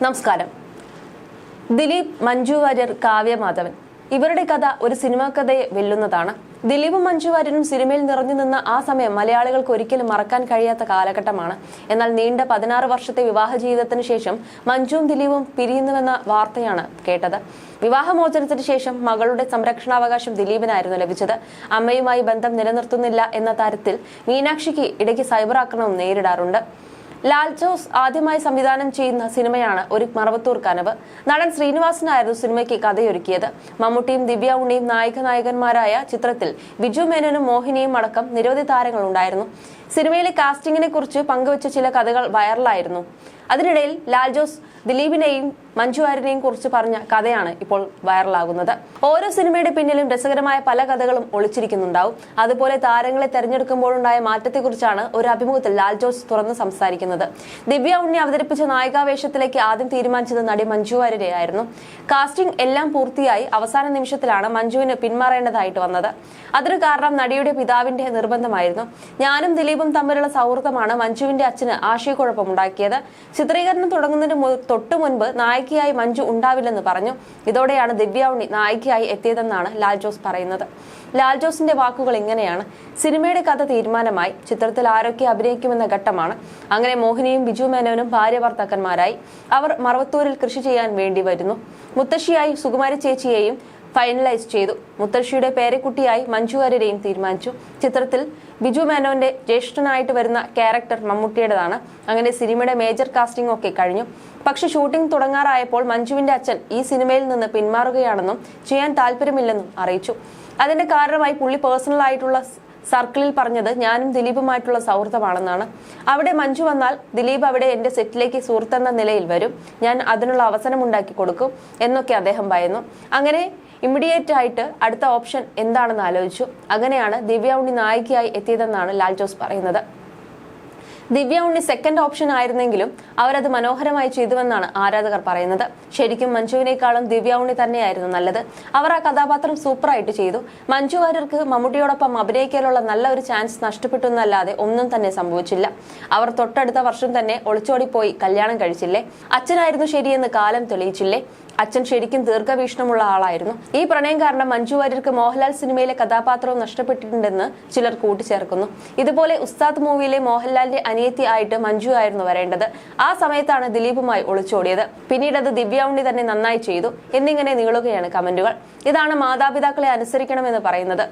നമസ്കാരം. ദിലീപ്, മഞ്ജു വാര്യർ, കാവ്യ മാധവൻ ഇവരുടെ കഥ ഒരു സിനിമാ കഥയെ വെല്ലുന്നതാണ്. ദിലീപും മഞ്ജു വാര്യരും സിനിമയിൽ നിറഞ്ഞു നിന്ന ആ സമയം മലയാളികൾക്ക് ഒരിക്കലും മറക്കാൻ കഴിയാത്ത കാലഘട്ടമാണ്. എന്നാൽ നീണ്ട 16 വർഷത്തെ വിവാഹ ജീവിതത്തിന് ശേഷം മഞ്ജുവും ദിലീപും പിരിയുന്നുവെന്ന വാർത്തയാണ് കേട്ടത്. വിവാഹമോചനത്തിന് ശേഷം മകളുടെ സംരക്ഷണാവകാശം ദിലീപിനായിരുന്നു ലഭിച്ചത്. അമ്മയുമായി ബന്ധം നിലനിർത്തുന്നില്ല എന്ന തരത്തിൽ മീനാക്ഷിക്ക് ഇടയ്ക്ക് സൈബർ ആക്രമണം നേരിടാറുണ്ട്. ലാൽ ജോസ് ആദ്യമായി സംവിധാനം ചെയ്യുന്ന സിനിമയാണ് ഒരു മറവത്തൂർ കനവ്. നടൻ ശ്രീനിവാസനായിരുന്നു സിനിമയ്ക്ക് കഥയൊരുക്കിയത്. മമ്മൂട്ടിയും ദിവ്യ ഉണ്ണിയും നായകനായകന്മാരായ ചിത്രത്തിൽ ബിജു മേനോനും മോഹിനിയും അടക്കം നിരവധി താരങ്ങൾ ഉണ്ടായിരുന്നു. സിനിമയിലെ കാസ്റ്റിംഗിനെ കുറിച്ച് പങ്കുവച്ച ചില കഥകൾ വൈറലായിരുന്നു. അതിനിടയിൽ ലാൽ ജോസ് ദിലീപിനെയും മഞ്ജു വാര്യരെയും കുറിച്ച് പറഞ്ഞ കഥയാണ് ഇപ്പോൾ വൈറലാകുന്നത്. ഓരോ സിനിമയുടെ പിന്നിലും രസകരമായ പല കഥകളും ഒളിച്ചിരിക്കുന്നുണ്ടാവും. അതുപോലെ താരങ്ങളെ തെരഞ്ഞെടുക്കുമ്പോഴുണ്ടായ മാറ്റത്തെക്കുറിച്ചാണ് ഒരു അഭിമുഖത്തിൽ ലാൽ ജോസ് തുറന്ന് സംസാരിക്കുന്നത്. ദിവ്യ ഉണ്ണി അവതരിപ്പിച്ച നായികാവേഷത്തിലേക്ക് ആദ്യം തീരുമാനിച്ചത് നടി മഞ്ജു വാര്യരെയായിരുന്നു. കാസ്റ്റിംഗ് എല്ലാം പൂർത്തിയായി അവസാന നിമിഷത്തിലാണ് മഞ്ജുവിന് പിന്മാറേണ്ടതായിട്ട് വന്നത്. അതിന് കാരണം നടിയുടെ പിതാവിന്റെ നിർബന്ധമായിരുന്നു. ഞാനും ദിലീപും തമ്മിലുള്ള സൗഹൃദമാണ് മഞ്ജുവിന്റെ അച്ഛന് ആശയക്കുഴപ്പമുണ്ടാക്കിയത്. ചിത്രീകരണം തുടങ്ങുന്നതിന് തൊട്ടു മുൻപ് നായികയായി മഞ്ജു ഉണ്ടാവില്ലെന്ന് പറഞ്ഞു. ഇതോടെയാണ് ദിവ്യ ഉണ്ണി നായികയായി എത്തിയതെന്നാണ് ലാൽ ജോസ് പറയുന്നത്. ലാൽ ജോസിന്റെ വാക്കുകൾ ഇങ്ങനെയാണ്: സിനിമയുടെ കഥ തീരുമാനമായി, ചിത്രത്തിൽ ആരൊക്കെ അഭിനയിക്കുമെന്ന ഘട്ടമാണ്. അങ്ങനെ മോഹിനിയും ബിജു മേനോനും ഭാര്യ ഭർത്താക്കന്മാരായി. അവർ മറവത്തൂരിൽ കൃഷി ചെയ്യാൻ വേണ്ടി വരുന്നു. മുത്തശ്ശിയായി സുകുമാരി ചേച്ചിയെയും ഫൈനലൈസ് ചെയ്തു. മുത്തശ്ശിയുടെ പേരക്കുട്ടിയായി മഞ്ജു വാര്യരെയും തീരുമാനിച്ചു. ചിത്രത്തിൽ ബിജു മേനോന്റെ ജ്യേഷ്ഠനായിട്ട് വരുന്ന ക്യാരക്ടർ മമ്മൂട്ടിയുടേതാണ്. അങ്ങനെ സിനിമയുടെ മേജർ കാസ്റ്റിംഗ് ഒക്കെ കഴിഞ്ഞു. പക്ഷെ ഷൂട്ടിംഗ് തുടങ്ങാറായപ്പോൾ മഞ്ജുവിന്റെ അച്ഛൻ ഈ സിനിമയിൽ നിന്ന് പിന്മാറുകയാണെന്നും ചെയ്യാൻ താല്പര്യമില്ലെന്നും അറിയിച്ചു. അതിന്റെ കാരണമായി പുള്ളി പേഴ്സണൽ ആയിട്ടുള്ള സർക്കിളിൽ പറഞ്ഞത് ഞാനും ദിലീപുമായിട്ടുള്ള സൗഹൃദമാണെന്നാണ്. അവിടെ മഞ്ജു വന്നാൽ ദിലീപ് അവിടെ എന്റെ സെറ്റിലേക്ക് സുഹൃത്തെന്ന നിലയിൽ വരും. ഞാൻ അതിനുള്ള അവസരം ഉണ്ടാക്കി കൊടുക്കും എന്നൊക്കെ അദ്ദേഹം പറയുന്നു. അങ്ങനെ ഇമ്മീഡിയറ്റ് ആയിട്ട് അടുത്ത ഓപ്ഷൻ എന്താണെന്ന് ആലോചിച്ചു. അങ്ങനെയാണ് ദിവ്യ ഉണ്ണി നായികയായി എത്തിയതെന്നാണ് ലാൽ ജോസ് പറയുന്നത്. ദിവ്യ ഉണ്ണി സെക്കൻഡ് ഓപ്ഷൻ ആയിരുന്നെങ്കിലും അവരത് മനോഹരമായി ചെയ്തുവെന്നാണ് ആരാധകർ പറയുന്നത്. ശരിക്കും മഞ്ജുവിനേക്കാളും ദിവ്യ ഉണ്ണി തന്നെയായിരുന്നു നല്ലത്. അവർ ആ കഥാപാത്രം സൂപ്പറായിട്ട് ചെയ്തു. മഞ്ജു വാര്യർക്ക് മമ്മൂട്ടിയോടൊപ്പം അഭിനയിക്കാനുള്ള നല്ല ഒരു ചാൻസ് നഷ്ടപ്പെട്ടു എന്നല്ലാതെ ഒന്നും തന്നെ സംഭവിച്ചില്ല. അവർ തൊട്ടടുത്ത വർഷം തന്നെ ഒളിച്ചോടിപ്പോയി കല്യാണം കഴിച്ചില്ലേ? അച്ഛനായിരുന്നു ശരിയെന്ന് കാലം തെളിയിച്ചില്ലേ? അച്ഛൻ ശരിക്കും ദീർഘവീക്ഷണമുള്ള ആളായിരുന്നു. ഈ പ്രണയം കാരണം മഞ്ജു വാര്യർക്ക് മോഹൻലാൽ സിനിമയിലെ കഥാപാത്രവും നഷ്ടപ്പെട്ടിട്ടുണ്ടെന്ന് ചിലർ കൂട്ടിച്ചേർക്കുന്നു. ഇതുപോലെ ഉസ്താദ് മൂവിയിലെ മോഹൻലാലിന്റെ അനിയത്തി ആയിട്ട് മഞ്ജു ആയിരുന്നു വരേണ്ടത്. ആ സമയത്താണ് ദിലീപുമായി ഒളിച്ചോടിയത്. പിന്നീട് അത് ദിവ്യ ഉണ്ണി തന്നെ നന്നായി ചെയ്തു എന്നിങ്ങനെ നീളുകയാണ് കമന്റുകൾ. ഇതാണ് മാതാപിതാക്കളെ അനുസരിക്കണമെന്ന് പറയുന്നത്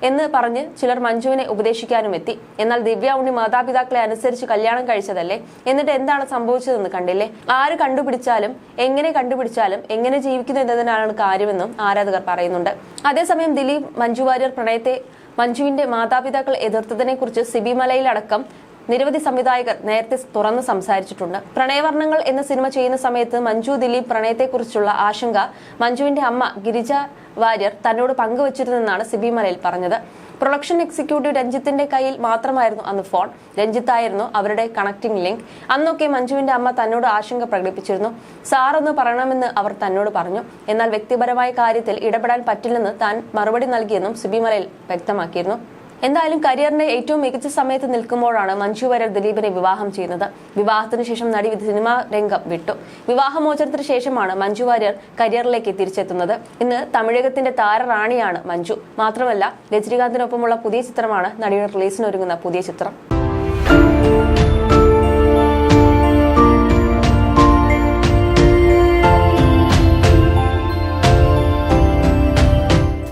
എന്ന് പറഞ്ഞ് ചിലർ മഞ്ജുവിനെ ഉപദേശിക്കാനും എത്തി. എന്നാൽ ദിവ്യ ഉണ്ണി മാതാപിതാക്കളെ അനുസരിച്ച് കല്യാണം കഴിച്ചതല്ലേ? എന്നിട്ട് എന്താണ് സംഭവിച്ചതെന്ന് കണ്ടില്ലേ? ആര് കണ്ടുപിടിച്ചാലും എങ്ങനെ ജീവിക്കുന്നു എന്നതിനാണ് കാര്യമെന്നും ആരാധകർ പറയുന്നുണ്ട്. അതേസമയം ദിലീപ് മഞ്ജു വാര്യർ പ്രണയത്തെ മഞ്ജുവിന്റെ മാതാപിതാക്കൾ എതിർത്തതിനെ കുറിച്ച് സിബി മലയിലടക്കം നിരവധി സംവിധായകർ നേരത്തെ തുറന്ന് സംസാരിച്ചിട്ടുണ്ട്. പ്രണയവർണ്ണങ്ങൾ എന്ന സിനിമ ചെയ്യുന്ന സമയത്ത് മഞ്ജു ദിലീപ് പ്രണയത്തെക്കുറിച്ചുള്ള ആശങ്ക മഞ്ജുവിന്റെ അമ്മ ഗിരിജ വാര്യർ തന്നോട് പങ്കുവച്ചിരുന്നെന്നാണ് സിബി മലയിൽ പറഞ്ഞത്. പ്രൊഡക്ഷൻ എക്സിക്യൂട്ടീവ് രഞ്ജിത്തിന്റെ കയ്യിൽ മാത്രമായിരുന്നു അന്ന് ഫോൺ. രഞ്ജിത്തായിരുന്നു അവരുടെ കണക്ടിംഗ് ലിങ്ക്. അന്നൊക്കെ മഞ്ജുവിന്റെ അമ്മ തന്നോട് ആശങ്ക പ്രകടിപ്പിച്ചിരുന്നു. സാറൊന്ന് പറയണമെന്ന് അവർ തന്നോട് പറഞ്ഞു. എന്നാൽ വ്യക്തിപരമായ കാര്യത്തിൽ ഇടപെടാൻ പറ്റില്ലെന്ന് താൻ മറുപടി നൽകിയെന്നും സിബി മലയിൽ വ്യക്തമാക്കിയിരുന്നു. എന്തായാലും കരിയറിന്റെ ഏറ്റവും മികച്ച സമയത്ത് നിൽക്കുമ്പോഴാണ് മഞ്ജു വാര്യർ ദിലീപിനെ വിവാഹം ചെയ്യുന്നത്. വിവാഹത്തിന് ശേഷം നടി സിനിമാ രംഗം വിട്ടു. വിവാഹമോചനത്തിന് ശേഷമാണ് മഞ്ജു വാര്യർ കരിയറിലേക്ക് തിരിച്ചെത്തുന്നത്. ഇന്ന് തമിഴകത്തിന്റെ താരറാണിയാണ് മഞ്ജു. മാത്രമല്ല രജനീകാന്തിനൊപ്പമുള്ള പുതിയ ചിത്രമാണ് നടിയുടെ റിലീസിനൊരുങ്ങുന്ന പുതിയ ചിത്രം.